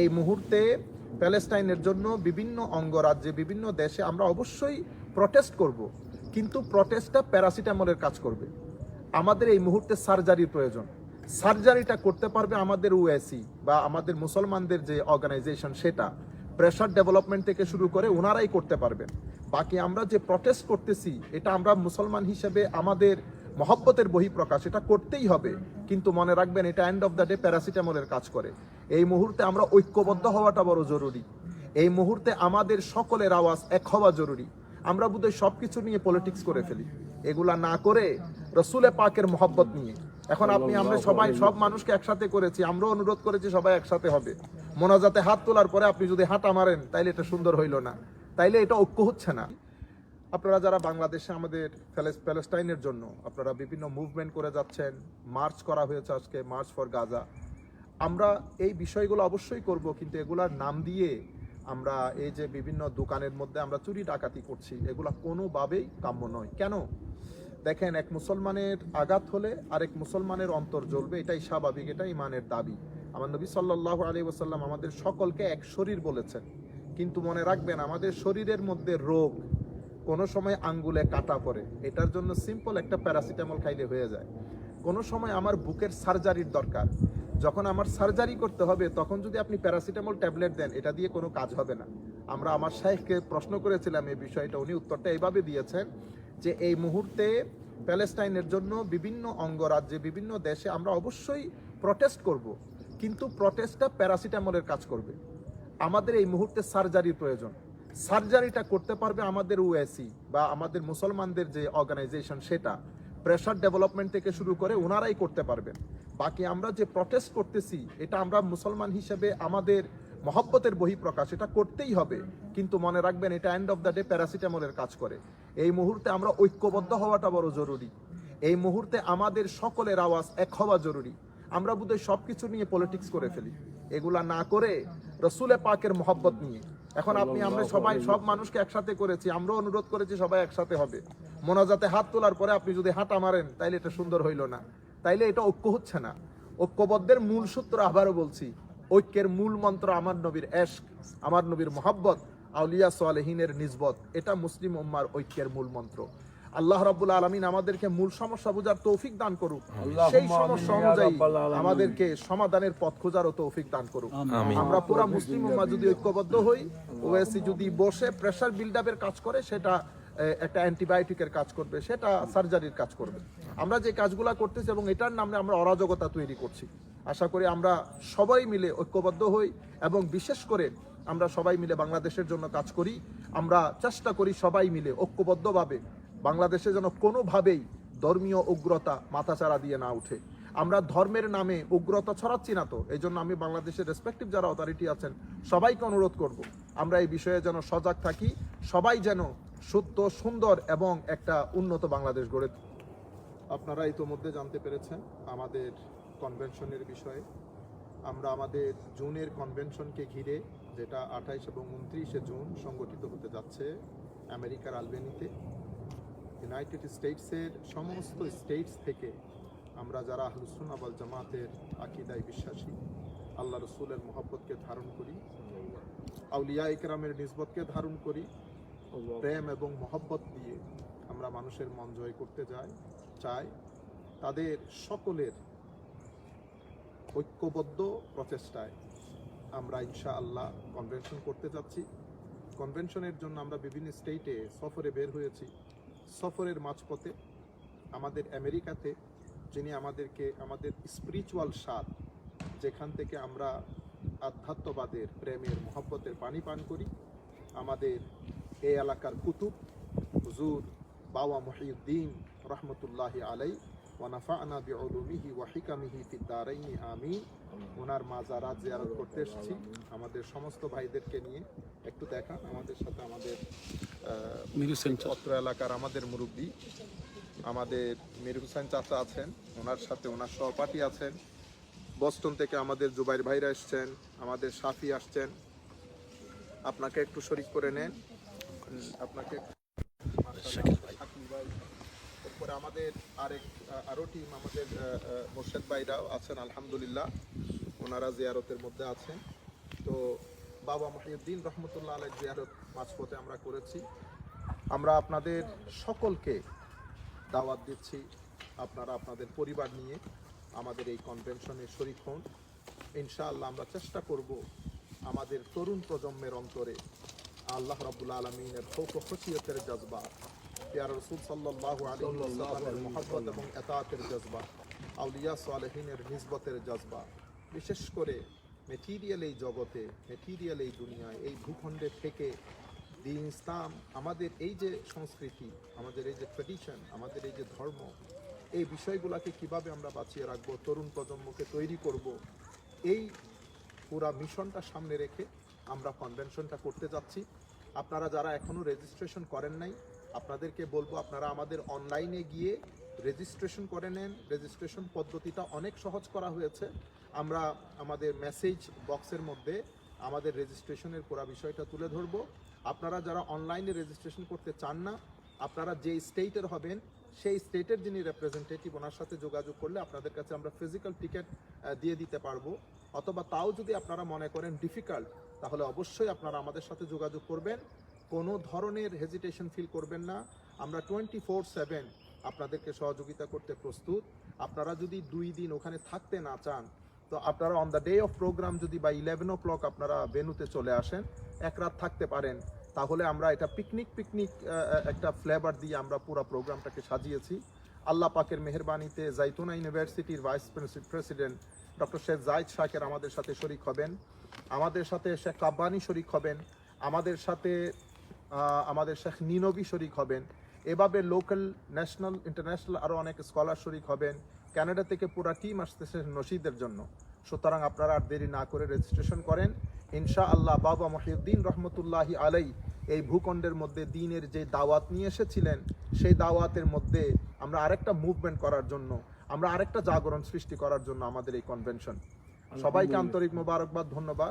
এই মুহূর্তে প্যালেস্টাইনের জন্য বিভিন্ন অঙ্গরাজ্যে বিভিন্ন দেশে আমরা অবশ্যই প্রটেস্ট করব, কিন্তু প্রটেস্টটা প্যারাসিটামলের কাজ করবে। আমাদের এই মুহূর্তে সার্জারির প্রয়োজন। সার্জারিটা করতে পারবে আমাদের ওএসি বা আমাদের মুসলমানদের যে অর্গানাইজেশন, সেটা প্রেশার ডেভেলপমেন্ট থেকে শুরু করে ওনারাই করতে পারবেন। বাকি আমরা যে প্রটেস্ট করতেছি, এটা আমরা মুসলমান হিসেবে আমাদের মহব্বতের বহিঃপ্রকাশ, এটা করতেই হবে। কিন্তু মনে রাখবেন, এটা এন্ড অফ দ্য ডে প্যারাসিটামলের কাজ করে। এই মুহূর্তে আমরা ঐক্যবদ্ধ হওয়াটা বড় জরুরি। এই মুহূর্তে আমাদের সকলের আওয়াজ এক হওয়া জরুরি। আমরা বোধহয় সবকিছু নিয়ে পলিটিক্স করে ফেলি, এগুলা না করে রসুলে পাকের মহব্বত নিয়ে। এখন আমরা সবাই সব মানুষকে একসাথে করেছি, আমরাও অনুরোধ করেছি সবাই একসাথে হবে। মোনাজাতে হাত তোলার পরে আপনি যদি হাঁটা মারেন, তাইলে এটা সুন্দর হইল না, তাইলে এটা ঐক্য হচ্ছে না। আপনারা যারা বাংলাদেশে আমাদের প্যালেস্টাইনের জন্য আপনারা বিভিন্ন মুভমেন্ট করে যাচ্ছেন, মার্চ করা হয়েছে আজকে, মার্চ ফর গাজা। আমরা এই বিষয়গুলো অবশ্যই করব, কিন্তু এগুলার নাম দিয়ে আমরা এই যে বিভিন্ন দোকানের মধ্যে আমরা চুরি ডাকাতি করছি, এগুলা কোনোভাবেই কাম্য নয়। কেন? দেখেন, এক মুসলমানের আঘাত হলে আরেক মুসলমানের অন্তর জ্বলবে, এটাই স্বাভাবিক, এটা ইমানের দাবি। আমার নবী সাল্লাল্লাহু আলাইহি ওয়াসাল্লাম আমাদের সকলকে এক শরীর বলেছেন। কিন্তু মনে রাখবেন, আমাদের শরীরের মধ্যে রোগ, কোনো সময় আঙ্গুলে কাটা পড়ে, এটার জন্য সিম্পল একটা প্যারাসিটামল খাইলে হয়ে যায়। কোনো সময় আমার বুকের সার্জারির দরকার, যখন আমার সার্জারি করতে হবে, তখন যদি আপনি প্যারাসিটামল ট্যাবলেট দেন, এটা দিয়ে কোনো কাজ হবে না। আমরা আমার শাইখকে প্রশ্ন করেছিলাম এই বিষয়টা, উনি উত্তরটা এইভাবে দিয়েছেন যে এই মুহূর্তে প্যালেস্টাইনের জন্য বিভিন্ন অঙ্গরাজ্যে বিভিন্ন দেশে আমরা অবশ্যই প্রটেস্ট করব, কিন্তু প্রটেস্টটা প্যারাসিটামলের কাজ করবে। আমাদের এই মুহূর্তে সার্জারির প্রয়োজন। সার্জারিটা করতে পারবে আমাদের ওএসি বা আমাদের মুসলমানদের যে অর্গানাইজেশন, সেটা প্রেশার ডেভেলপমেন্ট থেকে শুরু করে ওনারাই করতে পারবেন। বাকি আমরা যে প্রটেস্ট করতেছি, এটা আমরা মুসলমান হিসেবে আমাদের মহব্বতের বহিঃপ্রকাশ, এটা করতেই হবে। কিন্তু মনে রাখবেন, এটা এন্ড অফ দ্য ডে প্যারাসিটামলের কাজ করে। এই মুহূর্তে আমরা ঐক্যবদ্ধ হওয়াটা বড় জরুরি। এই মুহূর্তে আমাদের সকলের আওয়াজ এক হওয়া জরুরি। আমরা বোধহয় সবকিছু নিয়ে পলিটিক্স করে ফেলি, এগুলা না করে রসুলে পাকের মহব্বত নিয়ে। এখন আমরা সবাই সব মানুষকে একসাথে করেছি, আমরাও অনুরোধ করেছি সবাই একসাথে হবে। মোনাজাতে হাত তোলার পরে আপনি যদি হাঁটা মারেন, তাইলে এটা সুন্দর হইল না, তাইলে এটা ঐক্য হচ্ছে না। ঐক্যবদ্ধের মূল সূত্র, আবারও বলছি, ঐক্যের মূল মন্ত্র আমার নবীর এশক, আমার নবীর মহব্বত, আউলিয়া সালেহিনের নিসবত। এটা মুসলিম উম্মার ঐক্যের মূল মন্ত্র। আল্লাহ রাব্বুল আলামিন আমাদেরকে মূল সমস্যা বোঝার তৌফিক দান করুক, সেই সমস্যা অনুযায়ী আমাদেরকে সমাধানের পথ খোঁজারও তৌফিক দান করুক। আমরা পুরা মুসলিম উম্মাহ যদি ঐক্যবদ্ধ হই, ওএসি যদি বসে প্রেসার বিল্ড আপের কাজ করে, সেটা একটা অ্যান্টিবায়োটিকের কাজ করবে, সেটা সার্জারির কাজ করবে। আমরা যে কাজগুলা করতেছি এবং এটার নামে আমরা অরাজকতা তৈরি করছি। আশা করি আমরা সবাই মিলে ঐক্যবদ্ধ হই এবং বিশেষ করে আমরা সবাই মিলে বাংলাদেশের জন্য কাজ করি। আমরা চেষ্টা করি সবাই মিলে ঐক্যবদ্ধভাবে বাংলাদেশে যেন কোনোভাবেই ধর্মীয় উগ্রতা মাথাচাড়া দিয়ে না উঠে। আমরা ধর্মের নামে উগ্রতা ছড়াচ্ছি না তো, এই জন্য আমি বাংলাদেশের রেসপেক্টিভ যারা অথরিটি আছেন সবাইকে অনুরোধ করব, আমরা এই বিষয়ে যেন সজাগ থাকি, সবাই যেন সত্য, সুন্দর এবং একটা উন্নত বাংলাদেশ গড়ে। আপনারা ইতোমধ্যে জানতে পেরেছেন আমাদের কনভেনশনের বিষয়ে। আমরা আমাদের জুনের কনভেনশনকে ঘিরে, যেটা 28 এবং 29শে জুন সংগঠিত হতে যাচ্ছে আমেরিকার আলবেনিতে, ইউনাইটেড স্টেটসের সমস্ত স্টেটস থেকে আমরা যারা আহলুস সুন্নাহ ওয়াল জামাতের আকীদায় বিশ্বাসী, আল্লাহ রসুলের মহব্বতকে ধারণ করি, আউলিয়া ইকরামের নিসবতকে ধারণ করি, প্রেম এবং মহব্বত দিয়ে আমরা মানুষের মন জয় করতে চাই, তাদের সকলের ঐক্যবদ্ধ প্রচেষ্টায় আমরা ইনশাআল্লাহ কনভেনশন করতে যাচ্ছি। কনভেনশনের জন্য আমরা বিভিন্ন স্টেটে সফরে বের হয়েছি। সফরের মাঝপথে আমাদের আমেরিকাতে, যিনি আমাদেরকে আমাদের স্পিরিচুয়াল স্বাদ, যেখান থেকে আমরা আধ্যাত্মবাদের, প্রেমের, মহব্বতের পানি পান করি, আমাদের এই এলাকার কুতুব হুজুর বাবা মহিউদ্দিন রহমতুল্লাহি আলাই ওয়া নাফা'না বিউলুমিহি ওয়া হিকামিহি ফিদ দারাইনি আমিন, ওনার মাজারাত জিয়ারত করতে এসেছি আমাদের সমস্ত ভাইদেরকে নিয়ে। একটু দেখান আমাদের সাথে, আমাদের অত্র এলাকার আমাদের মুরব্বী, আমাদের মীর হুসাইন চাচা আছেন, ওনার সাথে ওনার সহপাঠী আছেন। বস্টন থেকে আমাদের জুবাইর ভাইরা এসছেন, আমাদের সাফি আসছেন। আপনাকে একটু শরীক করে নেন, আপনাকে এরপরে আমাদের আরো টিম, আমাদের মোর্শেদ ভাইরাও আছেন আলহামদুলিল্লাহ, ওনারা জিয়ারতের মধ্যে আছেন। তো বাবা মহিউদ্দিন রহমতুল্লাহ আলাইহির জিয়ারত মাঝপথে আমরা করেছি। আমরা আপনাদের সকলকে দাওয়াত দিচ্ছি, আপনারা আপনাদের পরিবার নিয়ে আমাদের এই কনভেনশনে শরীক হন। ইনশাআল্লাহ আমরা চেষ্টা করব আমাদের তরুণ প্রজন্মের অন্তরে আল্লাহ রাব্বুল আলামিনের খৌফ ও খশিয়তের জজবা, প্যারা রাসূল সাল্লাল্লাহু আলাইহি ওয়াসাল্লামের মুহাব্বত এবং ইতাআতের জজবা, আউলিয়া সালেহিনের নিসবতের জজবা, বিশেষ করে মেটেরিয়াল এই জগতে, মেটেরিয়াল এই দুনিয়ায়, এই ভূখণ্ডে থেকে দিন ইসলাম, আমাদের এই যে সংস্কৃতি, আমাদের এই যে ট্র্যাডিশন, আমাদের এই যে ধর্ম, এই বিষয়গুলোকে কিভাবে আমরা বাঁচিয়ে রাখবো, তরুণ প্রজন্মকে তৈরি করব, এই পুরা মিশনটা সামনে রেখে আমরা কনভেনশনটা করতে যাচ্ছি। আপনারা যারা এখনও রেজিস্ট্রেশন করেন নাই, আপনাদেরকে বলবো আপনারা আমাদের অনলাইনে গিয়ে রেজিস্ট্রেশন করে নেন। রেজিস্ট্রেশন পদ্ধতিটা অনেক সহজ করা হয়েছে। আমরা আমাদের মেসেজ বক্সের মধ্যে আমাদের রেজিস্ট্রেশনের পুরো বিষয়টা তুলে ধরবো। আপনারা যারা অনলাইনে রেজিস্ট্রেশন করতে চান না, আপনারা যে স্টেটের হবেন সেই স্টেটের যিনি রিপ্রেজেন্টেটিভ, ওনার সাথে যোগাযোগ করলে আপনাদের কাছে আমরা ফিজিক্যাল টিকিট দিয়ে দিতে পারবো। অথবা তাও যদি আপনারা মনে করেন ডিফিকাল্ট, তাহলে অবশ্যই আপনারা আমাদের সাথে যোগাযোগ করবেন। কোনো ধরনের হেজিটেশন ফিল করবেন না। আমরা 24/7 আপনাদেরকে সহযোগিতা করতে প্রস্তুত। আপনারা যদি 2 দিন ওখানে থাকতে না চান, তো আপনারা on the day of program যদি বা 11 o'clock আপনারা ভেন্যুতে চলে আসেন, এক রাত থাকতে পারেন, তাহলে আমরা এটা পিকনিক একটা ফ্লেভার দিয়ে আমরা পুরো প্রোগ্রামটাকে সাজিয়েছি। আল্লাহ পাকের মেহেরবানিতে জাইতুনা ইউনিভার্সিটির vice president doctor Sheikh Zahid শাকের আমাদের সাথে শরিক হবেন, আমাদের সাথে শেখ কাব্বানি শরিক হবেন, আমাদের সাথে আমাদের শেখ নিনবী শরিক হবেন। এভাবে লোকাল, ন্যাশনাল, ইন্টারন্যাশনাল আরও অনেক স্কলার শরিক হবেন। কানাডা থেকে পুরা টিম আসতেছে নসিদের জন্য। সুতরাং আপনারা আর দেরি না করে রেজিস্ট্রেশন করেন। ইনশাআল্লাহ বাবা মহিউদ্দিন রহমতুল্লাহি আলাই এই ভূখণ্ডের মধ্যে দ্বীনের যে দাওয়াত নিয়ে এসেছিলেন, সেই দাওয়াতের মধ্যে আমরা আরেকটা মুভমেন্ট করার জন্য, আমরা আরেকটা জাগরণ সৃষ্টি করার জন্য আমাদের এই কনভেনশন। সবাইকে আন্তরিক মোবারকবাদ, ধন্যবাদ।